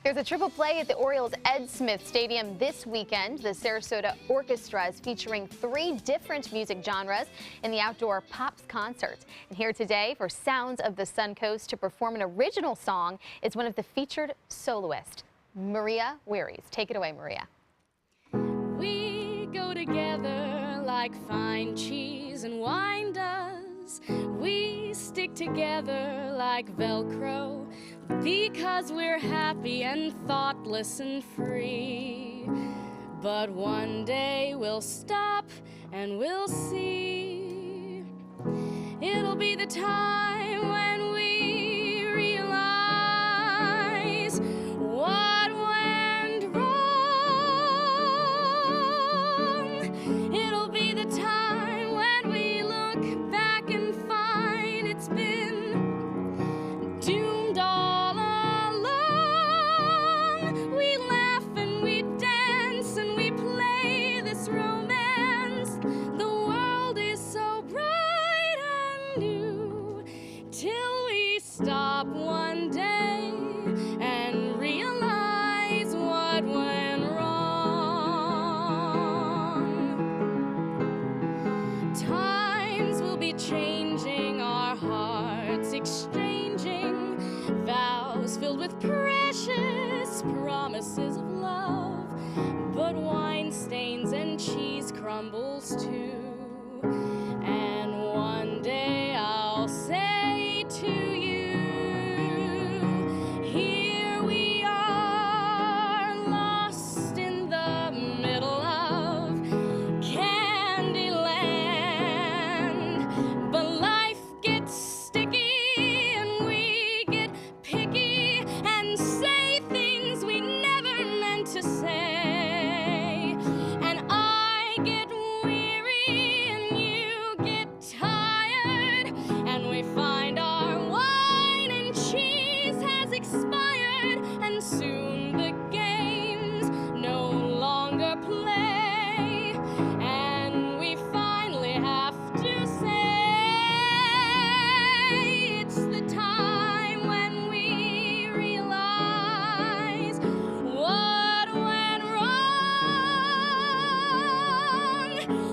There's a triple play at the Orioles' Ed Smith Stadium this weekend. The Sarasota Orchestra is featuring 3 different music genres in the outdoor Pops concert. And here today for Sounds of the Suncoast to perform an original song is one of the featured soloists, Maria Wirries. Take it away, Maria. We go together like fine cheese and wine does. We stick together like Velcro because we're happy and thoughtless and free. But one day we'll stop and we'll see. It'll be the time when we realize what went wrong. It'll be the time when we look back and find it's been doomed all along. We laugh and we dance and we play this romance. The world is so bright and new till we stop one day and realize what went wrong. Times will be changing, our hearts exchanging vows filled with precious promises of love. But wine stains and cheese crumbles too. And one day I'll say to you, here we are, lost in the middle of Candyland. But life gets sticky and we get picky and say things we never meant to say. And I get weary and you get tired, and we find our wine and cheese has expired, and soon the games no longer play, and we finally have to say it's the time when we realize what went wrong.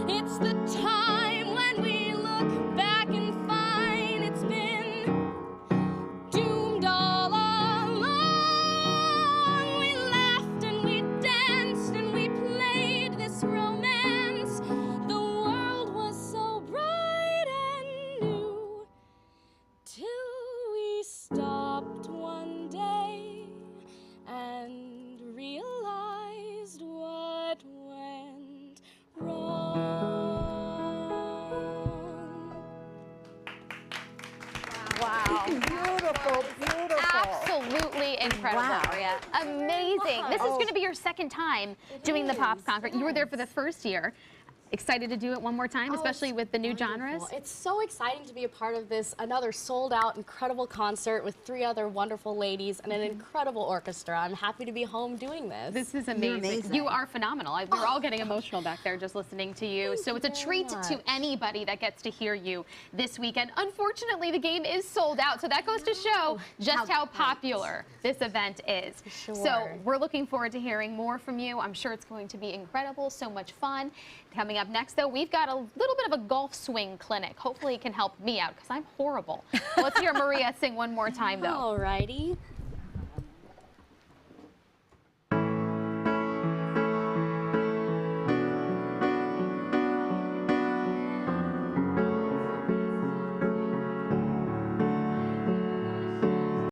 It's the time when we look back and find it's been doomed all along. We laughed and we danced and we played this romance. The world was so bright and new till we stopped one day and realized what went wrong. Wow. Beautiful, beautiful. Absolutely incredible, Wow. Maria. Amazing. This is going to be your second time doing the Pops concert. You were there for the first year. Excited to do it one more time, especially with the new genres? It's so exciting to be a part of this, another sold-out, incredible concert with 3 other wonderful ladies and an incredible orchestra. I'm happy to be home doing this. This is amazing. You are phenomenal. We're all getting emotional back there just listening to you. So it's a treat to anybody that gets to hear you this weekend. Unfortunately, the game is sold out, so that goes to show just how popular this event is. Sure. So we're looking forward to hearing more from you. I'm sure it's going to be incredible, so much fun. Coming up next, though, we've got a little bit of a golf swing clinic. Hopefully it can help me out, because I'm horrible. Let's hear Maria sing one more time, though. All righty.